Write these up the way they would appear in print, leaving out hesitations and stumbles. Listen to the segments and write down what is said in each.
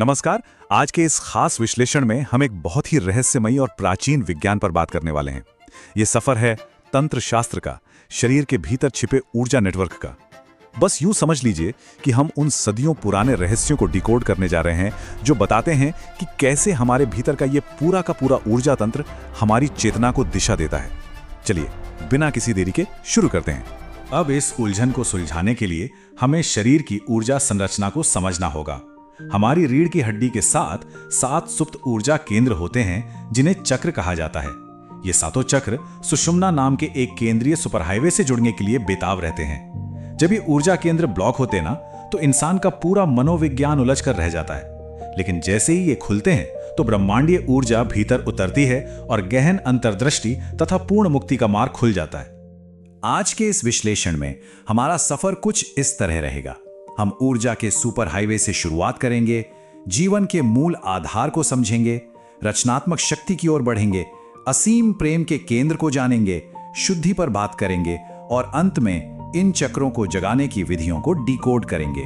नमस्कार। आज के इस खास विश्लेषण में हम एक बहुत ही रहस्यमयी और प्राचीन विज्ञान पर बात करने वाले हैं। ये सफर है तंत्र शास्त्र का, शरीर के भीतर छिपे ऊर्जा नेटवर्क का। बस यूं समझ लीजिए कि हम उन सदियों पुराने रहस्यों को डिकोड करने जा रहे हैं जो बताते हैं कि कैसे हमारे भीतर का ये पूरा का पूरा ऊर्जा तंत्र हमारी चेतना को दिशा देता है। चलिए बिना किसी देरी के शुरू करते हैं। अब इस उलझन को सुलझाने के लिए हमें शरीर की ऊर्जा संरचना को समझना होगा। हमारी रीढ़ की हड्डी के साथ 7 सुप्त ऊर्जा केंद्र होते हैं जिन्हें चक्र कहा जाता है। ये सातों चक्र सुषुम्ना नाम के एक केंद्रीय सुपरहाईवे से जुड़ने के लिए बेताब रहते हैं। जब ये ऊर्जा केंद्र ब्लॉक होते ना तो इंसान का पूरा मनोविज्ञान उलझ कर रह जाता है, लेकिन जैसे ही ये खुलते हैं तो ब्रह्मांडीय ऊर्जा भीतर उतरती है और गहन अंतर्दृष्टि तथा पूर्ण मुक्ति का मार्ग खुल जाता है। आज के इस विश्लेषण में हमारा सफर कुछ इस तरह रहेगा। हम ऊर्जा के सुपर हाईवे से शुरुआत करेंगे, जीवन के मूल आधार को समझेंगे, रचनात्मक शक्ति की ओर बढ़ेंगे, असीम प्रेम के केंद्र को जानेंगे, शुद्धि पर बात करेंगे और अंत में इन चक्रों को जगाने की विधियों को डिकोड करेंगे।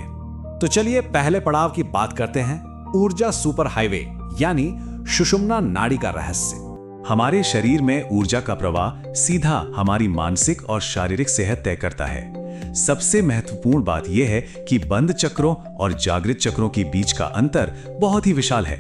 तो चलिए पहले पड़ाव की बात करते हैं, ऊर्जा सुपर हाईवे यानी सुषुम्ना नाड़ी का रहस्य। हमारे शरीर में ऊर्जा का प्रवाह सीधा हमारी मानसिक और शारीरिक सेहत तय करता है। सबसे महत्वपूर्ण बात यह है कि बंद चक्रों और जागृत चक्रों के बीच का अंतर बहुत ही विशाल है।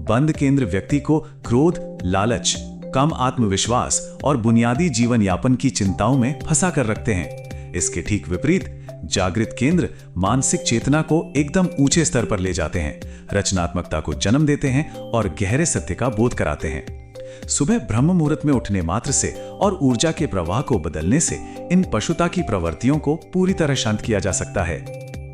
बंद केंद्र व्यक्ति को क्रोध, लालच, कम आत्मविश्वास और बुनियादी जीवन यापन की चिंताओं में फंसा कर रखते हैं। इसके ठीक विपरीत जागृत केंद्र मानसिक चेतना को एकदम ऊंचे स्तर पर ले जाते हैं, रचनात्मकता को जन्म देते हैं और गहरे सत्य का बोध कराते हैं। सुबह ब्रह्म मुहूर्त में उठने मात्र से और ऊर्जा के प्रवाह को बदलने से इन पशुता की प्रवृत्तियों को पूरी तरह शांत किया जा सकता है।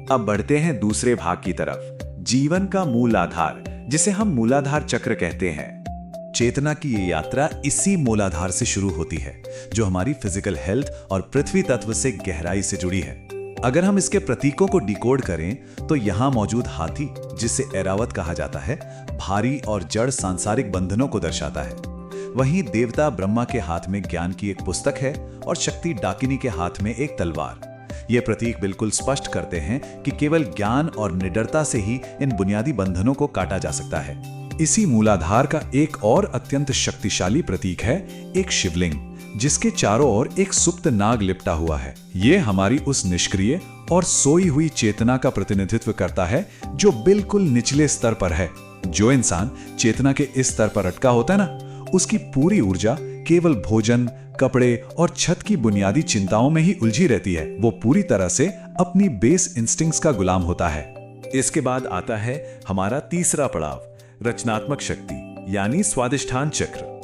अब बढ़ते हैं दूसरे भाग की तरफ, जीवन का मूल आधार, जिसे हम मूलाधार चक्र कहते हैं। चेतना की ये यात्रा इसी मूलाधार से शुरू होती है, जो हमारी फिजिकल हेल्थ और पृथ्वी तत्व से गहराई से जुड़ी है। अगर हम इसके प्रतीकों को डिकोड करें तो यहाँ मौजूद हाथी, जिसे ऐरावत कहा जाता है, भारी और जड़ सांसारिक बंधनों को दर्शाता है। वहीं देवता ब्रह्मा के हाथ में ज्ञान की एक पुस्तक है और शक्ति डाकिनी के हाथ में एक तलवार। ये प्रतीक बिल्कुल स्पष्ट करते हैं कि केवल ज्ञान और निडरता से ही इन बुनियादी बंधनों को काटा जा सकता है। इसी मूलाधार का एक और अत्यंत शक्तिशाली प्रतीक है एक शिवलिंग, जिसके चारों ओर एक सुप्त नाग लिपटा हुआ है। ये हमारी उस निष्क्रिय और सोई हुई चेतना का प्रतिनिधित्व करता है जो बिल्कुल निचले स्तर पर है। जो इंसान चेतना के इस स्तर पर अटका होता है ना, उसकी पूरी ऊर्जा केवल भोजन, कपड़े और छत की बुनियादी चिंताओं में ही उलझी रहती है। वो पूरी तरह से अपनी बेस इंस्टिंक्ट्स का गुलाम होता है। इसके बाद आता है हमारा तीसरा पड़ाव, रचनात्मक शक्ति यानी स्वादिष्ठान चक्र।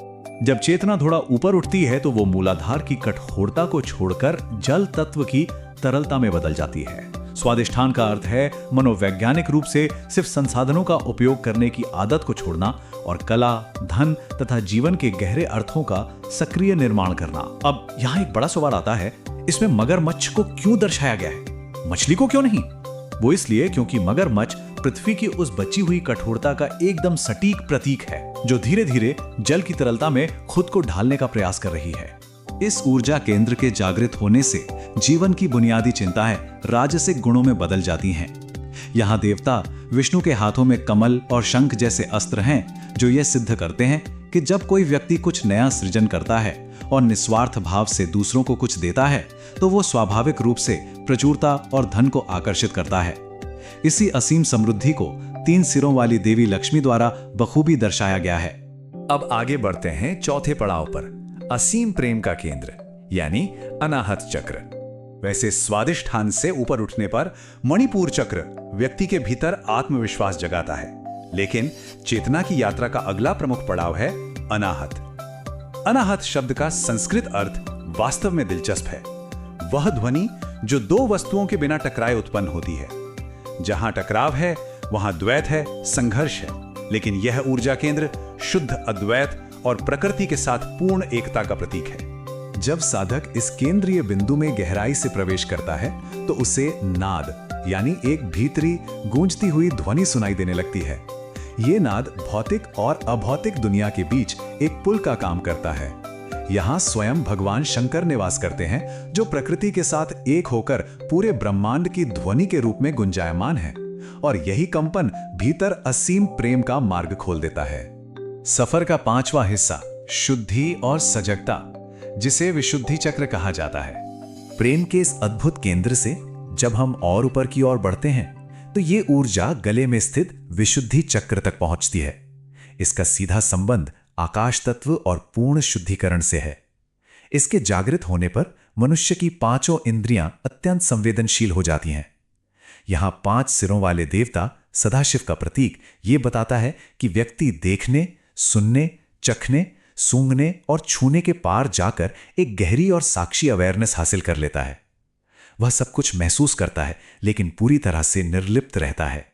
जब चेतना थोड़ा ऊपर उठती है तो वो मूलाधार की कठोरता को छोड़कर जल तत्व की तरलता में बदल जाती है। स्वादिष्ठान का अर्थ है मनोवैज्ञानिक रूप से सिर्फ संसाधनों का उपयोग करने की आदत को छोड़ना और कला, धन तथा जीवन के गहरे अर्थों का सक्रिय निर्माण करना। अब यहाँ एक बड़ा सवाल आता है, इसमें मगरमच्छ को क्यों दर्शाया गया है, मछली को क्यों नहीं? वो इसलिए क्योंकि मगरमच्छ पृथ्वी की उस बची हुई कठोरता का एकदम सटीक प्रतीक है, जो धीरे धीरे जल की तरलता में खुद को ढालने का प्रयास कर रही है। इस ऊर्जा केंद्र के जागृत होने से जीवन की बुनियादी चिंताएं राजसिक गुणों में बदल जाती हैं। यहाँ देवता विष्णु के हाथों में कमल और शंख जैसे अस्त्र हैं, जो यह सिद्ध करते हैं कि जब कोई व्यक्ति कुछ नया सृजन करता है और निस्वार्थ भाव से दूसरों को कुछ देता है तो वो स्वाभाविक रूप से प्रचुरता और धन को आकर्षित करता है। इसी असीम समृद्धि को 3 सिरों वाली देवी लक्ष्मी द्वारा बखूबी दर्शाया गया है। अब आगे बढ़ते हैं चौथे पड़ाव पर, असीम प्रेम का केंद्र यानी अनाहत चक्र। वैसे स्वादिष्ठान से ऊपर उठने पर मणिपुर चक्र व्यक्ति के भीतर आत्मविश्वास जगाता है, लेकिन चेतना की यात्रा का अगला प्रमुख पड़ाव है अनाहत। अनाहत शब्द का संस्कृत अर्थ वास्तव में दिलचस्प है। वह ध्वनि जो 2 वस्तुओं के बिना टकराए उत्पन्न होती है। जहां टकराव है वहां द्वैत है, संघर्ष है, लेकिन यह ऊर्जा केंद्र शुद्ध अद्वैत और प्रकृति के साथ पूर्ण एकता का प्रतीक है। जब साधक इस केंद्रीय बिंदु में गहराई से प्रवेश करता है तो उसे नाद यानी एक भीतरी गूंजती हुई ध्वनि सुनाई देने लगती है। ये नाद भौतिक और अभौतिक दुनिया के बीच एक पुल का काम करता है। यहाँ स्वयं भगवान शंकर निवास करते हैं, जो प्रकृति के साथ एक होकर पूरे ब्रह्मांड की ध्वनि के रूप में गुंजायमान है। और यही कंपन भीतर असीम प्रेम का मार्ग खोल देता है। सफर का 5वां हिस्सा, शुद्धि और सजगता, जिसे विशुद्धि चक्र कहा जाता है। प्रेम के इस अद्भुत केंद्र से जब हम और ऊपर की ओर बढ़ते हैं तो ये ऊर्जा गले में स्थित विशुद्धि चक्र तक पहुंचती है। इसका सीधा संबंध आकाश तत्व और पूर्ण शुद्धिकरण से है। इसके जागृत होने पर मनुष्य की 5 इंद्रियां अत्यंत संवेदनशील हो जाती हैं। यहां 5 सिरों वाले देवता सदाशिव का प्रतीक ये बताता है कि व्यक्ति देखने, सुनने, चखने, सूंघने और छूने के पार जाकर एक गहरी और साक्षी अवेयरनेस हासिल कर लेता है। वह सब कुछ महसूस करता है लेकिन पूरी तरह से निर्लिप्त रहता है।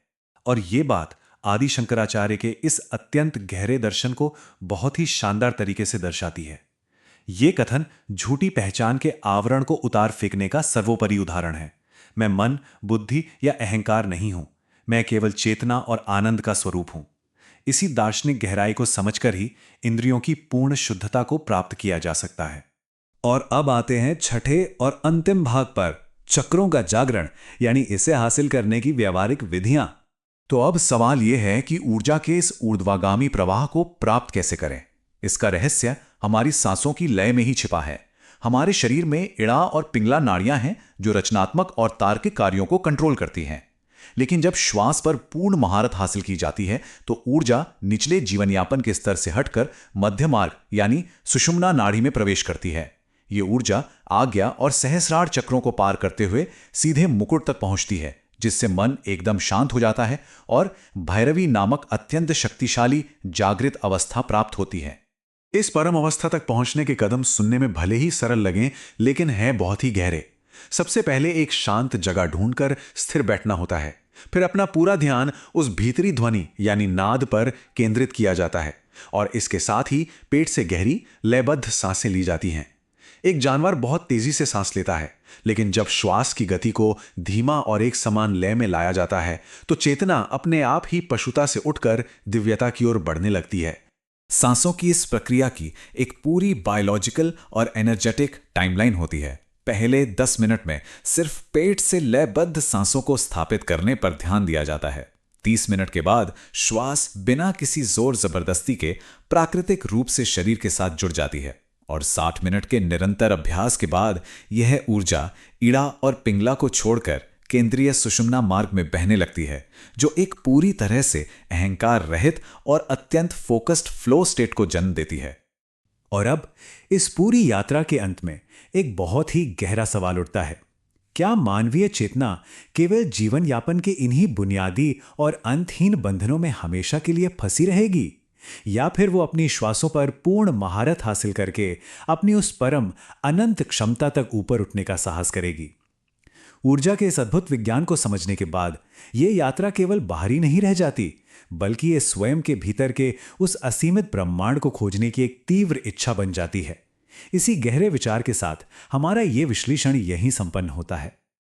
और ये बात आदि शंकराचार्य के इस अत्यंत गहरे दर्शन को बहुत ही शानदार तरीके से दर्शाती है। ये कथन झूठी पहचान के आवरण को उतार फेंकने का सर्वोपरि उदाहरण है। मैं मन, बुद्धि या अहंकार नहीं हूं, मैं केवल चेतना और आनंद का स्वरूप हूं। इसी दार्शनिक गहराई को समझकर ही इंद्रियों की पूर्ण शुद्धता को प्राप्त किया जा सकता है। और अब आते हैं छठे और अंतिम भाग पर, चक्रों का जागरण, यानी इसे हासिल करने की व्यावहारिक विधियां। तो अब सवाल यह है कि ऊर्जा के इस ऊर्ध्वगामी प्रवाह को प्राप्त कैसे करें। इसका रहस्य हमारी सांसों की लय में ही छिपा है। हमारे शरीर में इड़ा और पिंगला नाड़ियां हैं जो रचनात्मक और तार्किक कार्यों को कंट्रोल करती हैं। लेकिन जब श्वास पर पूर्ण महारत हासिल की जाती है तो ऊर्जा निचले जीवनयापन के स्तर से हटकर मध्य मार्ग यानी सुषुम्ना नाड़ी में प्रवेश करती है। ये ऊर्जा आज्ञा और सहस्रार चक्रों को पार करते हुए सीधे मुकुट तक पहुंचती है, जिससे मन एकदम शांत हो जाता है और भैरवी नामक अत्यंत शक्तिशाली जागृत अवस्था प्राप्त होती है। इस परम अवस्था तक पहुंचने के कदम सुनने में भले ही सरल लगें, लेकिन हैं बहुत ही गहरे। सबसे पहले एक शांत जगह ढूंढकर स्थिर बैठना होता है। फिर अपना पूरा ध्यान उस भीतरी ध्वनि यानी नाद पर केंद्रित किया जाता है और इसके साथ ही पेट से गहरी लयबद्ध सांसें ली जाती हैं। एक जानवर बहुत तेजी से सांस लेता है, लेकिन जब श्वास की गति को धीमा और एक समान लय में लाया जाता है तो चेतना अपने आप ही पशुता से उठकर दिव्यता की ओर बढ़ने लगती है। सांसों की इस प्रक्रिया की एक पूरी बायोलॉजिकल और एनर्जेटिक टाइमलाइन होती है। पहले 10 मिनट में सिर्फ पेट से लयबद्ध सांसों को स्थापित करने पर ध्यान दिया जाता है। 30 मिनट के बाद श्वास बिना किसी जोर जबरदस्ती के प्राकृतिक रूप से शरीर के साथ जुड़ जाती है और 60 मिनट के निरंतर अभ्यास के बाद यह ऊर्जा इड़ा और पिंगला को छोड़कर केंद्रीय सुषुम्ना मार्ग में बहने लगती है, जो एक पूरी तरह से अहंकार रहित और अत्यंत फोकस्ड फ्लो स्टेट को जन्म देती है। और अब इस पूरी यात्रा के अंत में एक बहुत ही गहरा सवाल उठता है। क्या मानवीय चेतना केवल जीवन यापन के इन्हीं बुनियादी और अंतहीन बंधनों में हमेशा के लिए फंसी रहेगी, या फिर वो अपनी श्वासों पर पूर्ण महारत हासिल करके अपनी उस परम अनंत क्षमता तक ऊपर उठने का साहस करेगी? ऊर्जा के इस अद्भुत विज्ञान को समझने के बाद यह यात्रा केवल बाहरी नहीं रह जाती, बल्कि ये स्वयं के भीतर के उस असीमित ब्रह्मांड को खोजने की एक तीव्र इच्छा बन जाती है। इसी गहरे विचार के साथ हमारा ये विश्लेषण यहीं संपन्न होता है।